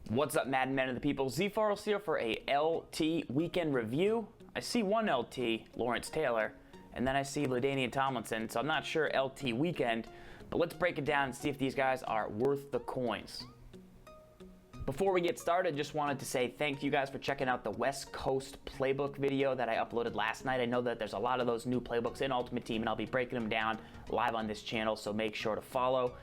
What's up, Madden men of the people? ZFarls here for a LT weekend review. I see one LT, Lawerence Taylor, and then I see LaDainian Tomlinson, so I'm not sure LT weekend, but let's break it down and see if these guys are worth the coins. Before we get started, just wanted to say thank you guys for checking out the West Coast playbook video that I uploaded last night. I know that there's a lot of those new playbooks in Ultimate Team, and I'll be breaking them down live on this channel, so make sure to follow.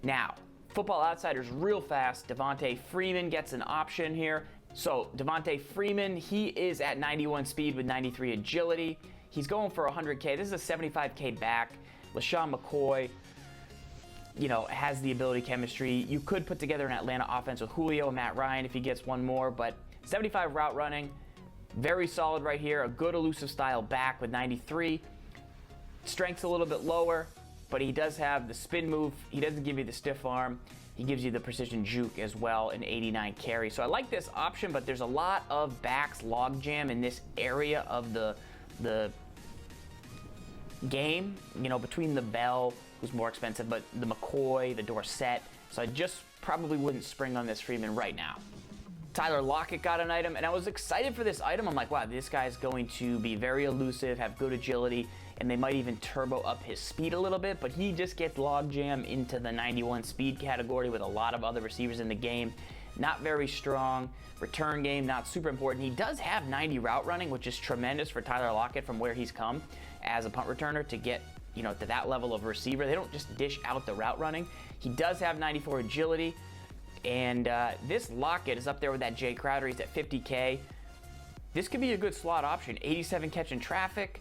Now, Football Outsiders real fast. Devonta Freeman gets an option here. So Devonta Freeman, he is at 91 speed with 93 agility. He's going for 100K. This is a 75K back. LaShawn McCoy, has the ability chemistry. You could put together an Atlanta offense with Julio and Matt Ryan if he gets one more, but 75 route running, very solid right here. A good elusive style back with 93. Strength's a little bit lower, but he does have the spin move. He doesn't give you the stiff arm. He gives you the precision juke as well, an 89 carry. So I like this option, but there's a lot of backs logjam in this area of the game, between the Bell, who's more expensive, but the McCoy, the Dorsett. So I just probably wouldn't spring on this Freeman right now. Tyler Lockett got an item, and I was excited for this item. I'm like, wow, this guy's going to be very elusive, have good agility, and they might even turbo up his speed a little bit, but he just gets logjam into the 91 speed category with a lot of other receivers in the game. Not very strong. Return game, not super important. He does have 90 route running, which is tremendous for Tyler Lockett from where he's come as a punt returner to get to that level of receiver. They don't just dish out the route running. He does have 94 agility. And this Lockett is up there with that Jay Crowder. He's at 50K. This could be a good slot option. 87 catch in traffic,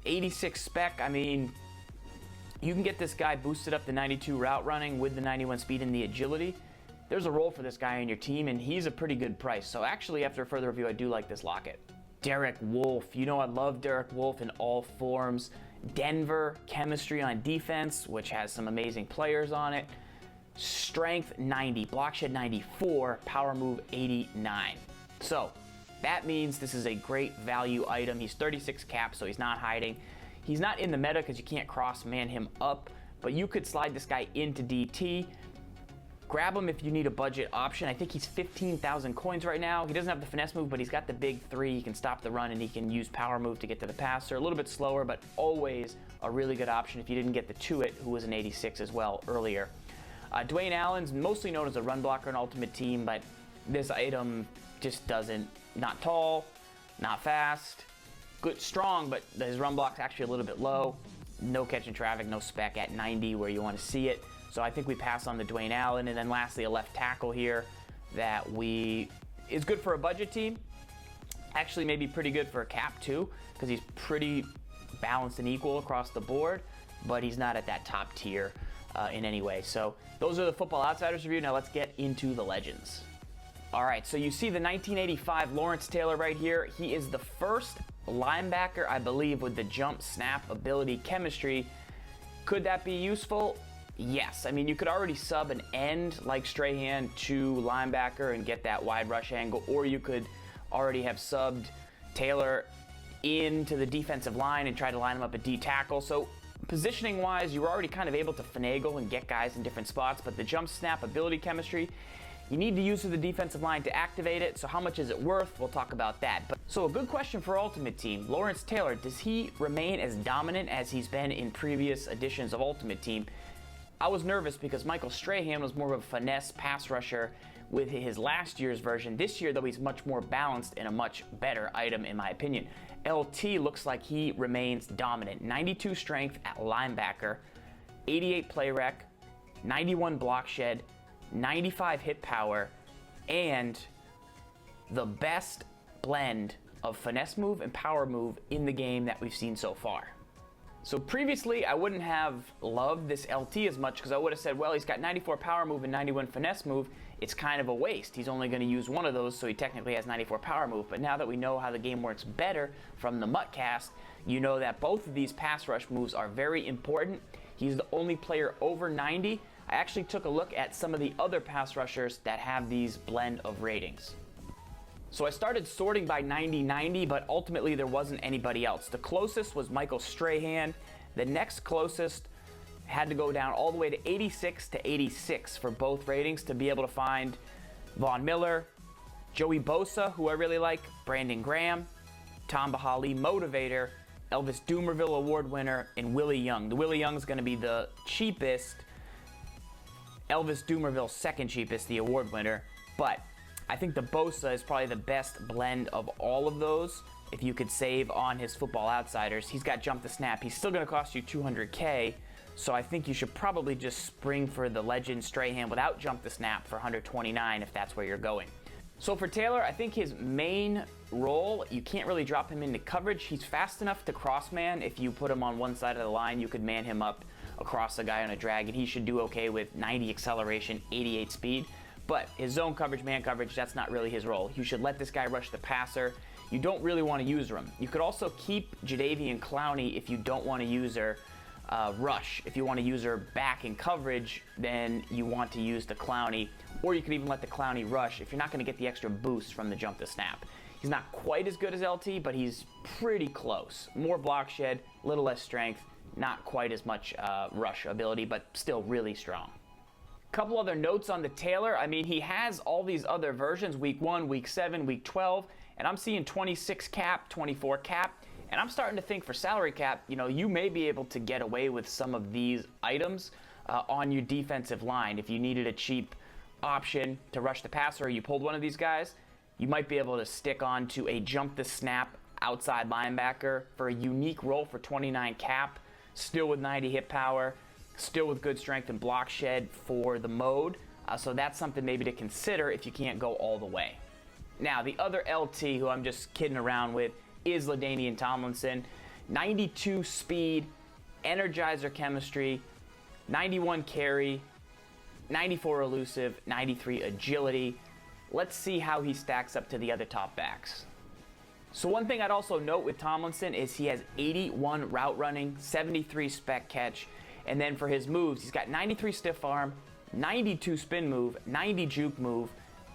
86 spec. I mean, you can get this guy boosted up to 92 route running with the 91 speed and the agility. There's a role for this guy on your team, and he's a pretty good price. So actually, after further review, I do like this Lockett. Derek Wolfe. I love Derek Wolfe in all forms. Denver, chemistry on defense, which has some amazing players on it. Strength 90, block shed 94, power move 89. So that means this is a great value item. He's 36 cap, so he's not hiding. He's not in the meta because you can't cross man him up, but you could slide this guy into DT. Grab him if you need a budget option. I think he's 15,000 coins right now. He doesn't have the finesse move, but he's got the big three. He can stop the run and he can use power move to get to the passer. A little bit slower, but always a really good option if you didn't get the Tuit, who was an 86 as well earlier. Dwayne Allen's mostly known as a run blocker in Ultimate Team, but this item just not tall, not fast, good, strong, but his run block's actually a little bit low. No catch in traffic, no spec at 90 where you want to see it. So I think we pass on the Dwayne Allen. And then lastly, a left tackle here that is good for a budget team. Actually, maybe pretty good for a cap too, because he's pretty balanced and equal across the board, but he's not at that top tier in any way. So those are the Football Outsiders review. Now let's get into the legends. All right, so you see the 1985 Lawerence Taylor right here. He is the first linebacker, I believe, with the jump, snap, ability, chemistry. Could that be useful? Yes. I mean, you could already sub an end like Strahan to linebacker and get that wide rush angle, or you could already have subbed Taylor into the defensive line and try to line him up at D tackle. So positioning wise, you were already kind of able to finagle and get guys in different spots, but the jump, snap, ability, chemistry, you need to use the defensive line to activate it. So how much is it worth? We'll talk about that. So a good question for Ultimate Team. Lawerence Taylor, does he remain as dominant as he's been in previous editions of Ultimate Team? I was nervous because Michael Strahan was more of a finesse pass rusher with his last year's version. This year, though, he's much more balanced and a much better item, in my opinion. LT looks like he remains dominant. 92 strength at linebacker, 88 play rec, 91 block shed, 95 hit power, and the best blend of finesse move and power move in the game that we've seen so far. So previously, I wouldn't have loved this LT as much because I would have said, well, he's got 94 power move and 91 finesse move. It's kind of a waste. He's only going to use one of those, so he technically has 94 power move. But now that we know how the game works better from the Muttcast, you know that both of these pass rush moves are very important. He's the only player over 90. I actually took a look at some of the other pass rushers that have these blend of ratings. So I started sorting by 90-90, but ultimately there wasn't anybody else. The closest was Michael Strahan. The next closest had to go down all the way to 86 to 86 for both ratings to be able to find Von Miller, Joey Bosa, who I really like, Brandon Graham, Tom Bahali Motivator, Elvis Dumervil Award winner, and Willie Young. The Willie Young is going to be the cheapest. Elvis Dumervil second cheapest, the award winner. But I think the Bosa is probably the best blend of all of those. If you could save on his Football Outsiders, he's got Jump the Snap. He's still going to cost you $200K. So I think you should probably just spring for the Legend Strahan without Jump the Snap for $129 if that's where you're going. So for Taylor, I think his main role, you can't really drop him into coverage. He's fast enough to cross man. If you put him on one side of the line, you could man him up across a guy on a drag, and he should do okay with 90 acceleration, 88 speed. But his zone coverage, man coverage, that's not really his role. You should let this guy rush the passer. You don't really want to use him. You could also keep Jadeveon Clowney if you don't want to use her rush. If you want to use her back in coverage, then you want to use the Clowney, or you could even let the Clowney rush if you're not going to get the extra boost from the Jump the Snap. He's not quite as good as LT, but he's pretty close. More block shed, a little less strength, not quite as much rush ability, but still really strong. Couple other notes on the Taylor. I mean, he has all these other versions, week 1, week 7, week 12, and I'm seeing 26 cap, 24 cap. And I'm starting to think for salary cap, you may be able to get away with some of these items on your defensive line. If you needed a cheap option to rush the passer, or you pulled one of these guys, you might be able to stick on to a Jump the Snap outside linebacker for a unique role for 29 cap, still with 90 hit power, still with good strength and block shed for the mode. So that's something maybe to consider if you can't go all the way. Now, the other LT who I'm just kidding around with is LaDainian Tomlinson. 92 speed, Energizer chemistry, 91 carry, 94 elusive, 93 agility. Let's see how he stacks up to the other top backs. So one thing I'd also note with Tomlinson is he has 81 route running, 73 spec catch, and then for his moves, he's got 93 stiff arm, 92 spin move, 90 juke move,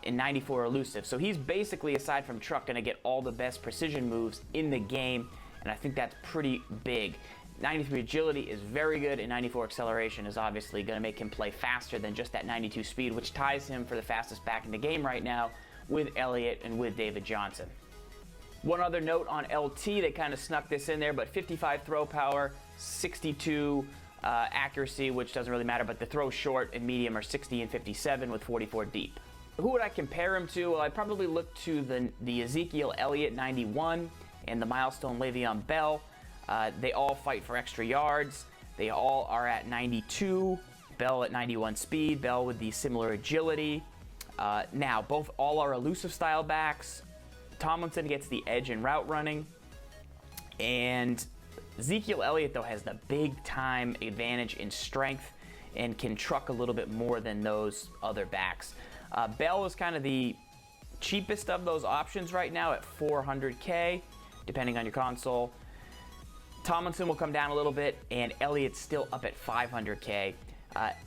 and 94 elusive. So he's basically, aside from truck, going to get all the best precision moves in the game, and I think that's pretty big. 93 agility is very good, and 94 acceleration is obviously going to make him play faster than just that 92 speed, which ties him for the fastest back in the game right now with Elliott and with David Johnson. One other note on LT, they kind of snuck this in there, but 55 throw power, 62 accuracy, which doesn't really matter, but the throw short and medium are 60 and 57 with 44 deep. Who would I compare him to? Well, I'd probably look to the Ezekiel Elliott 91 and the milestone Le'Veon Bell. They all fight for extra yards. They all are at 92. Bell at 91 speed. Bell with the similar agility. Now, all are elusive style backs. Tomlinson gets the edge in route running. And Ezekiel Elliott, though, has the big time advantage in strength and can truck a little bit more than those other backs. Bell is kind of the cheapest of those options right now at $400K, depending on your console. Tomlinson will come down a little bit, and Elliott's still up at $500K.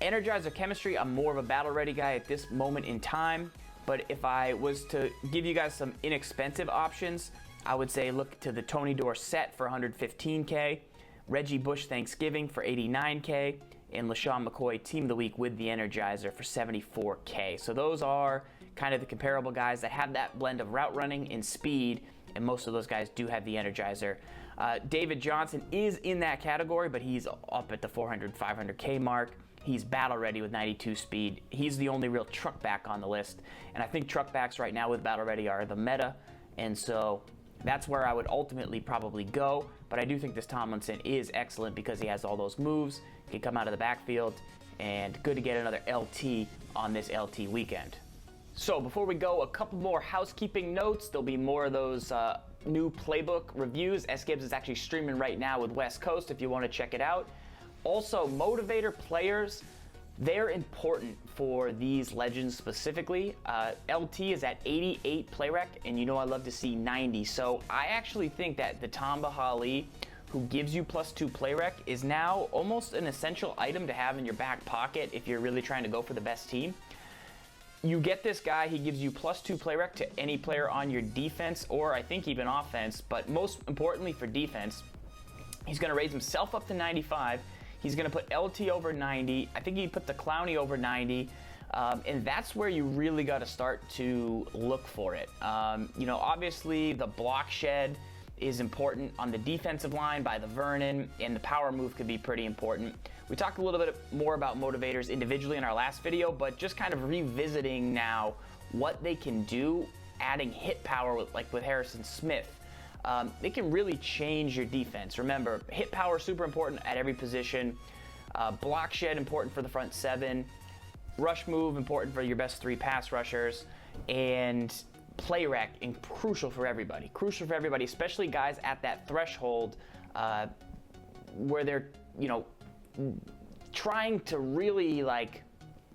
Energizer chemistry, I'm more of a battle-ready guy at this moment in time, but if I was to give you guys some inexpensive options, I would say look to the Tony Dorsett for $115K, Reggie Bush Thanksgiving for $89K, and LaShawn McCoy Team of the Week with the Energizer for $74K. So those are kind of the comparable guys that have that blend of route running and speed, and most of those guys do have the Energizer. David Johnson is in that category, but he's up at the 400, 500K mark. He's battle ready with 92 speed. He's the only real truck back on the list, and I think truck backs right now with battle ready are the meta, and so that's where I would ultimately probably go. But I do think this Tomlinson is excellent because he has all those moves, can come out of the backfield, and good to get another LT on this LT weekend. So before we go, a couple more housekeeping notes. There'll be more of those new playbook reviews. S. Gibbs is actually streaming right now with West Coast if you want to check it out. Also, motivator players, they're important for these legends specifically. LT is at 88 play rec, and you know I love to see 90. So I actually think that the Tom Bahali, who gives you +2 play rec, is now almost an essential item to have in your back pocket if you're really trying to go for the best team. You get this guy, he gives you +2 play rec to any player on your defense, or I think even offense, but most importantly for defense, he's going to raise himself up to 95. He's going to put LT over 90. I think he put the Clowney over 90. And that's where you really got to start to look for it. You know, obviously the block shed is important on the defensive line by the Vernon, and the power move could be pretty important. We talked a little bit more about motivators individually in our last video, but just kind of revisiting now what they can do, adding hit power like with Harrison Smith. It can really change your defense. Remember, hit power super important at every position. Block shed important for the front seven. Rush move important for your best 3 pass rushers. And play rec and crucial for everybody. Crucial for everybody, especially guys at that threshold where they're, you know, trying to really like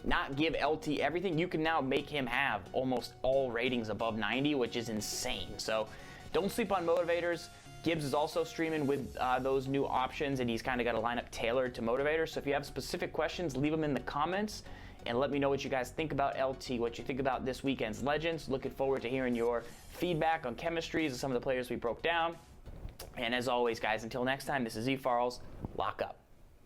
not give LT everything. You can now make him have almost all ratings above 90, which is insane. So don't sleep on motivators. Gibbs is also streaming with those new options, and he's kind of got a lineup tailored to motivators. So if you have specific questions, leave them in the comments. And let me know what you guys think about LT, what you think about this weekend's Legends. Looking forward to hearing your feedback on chemistries of some of the players we broke down. And as always, guys, until next time, this is ZFarls. Lock up.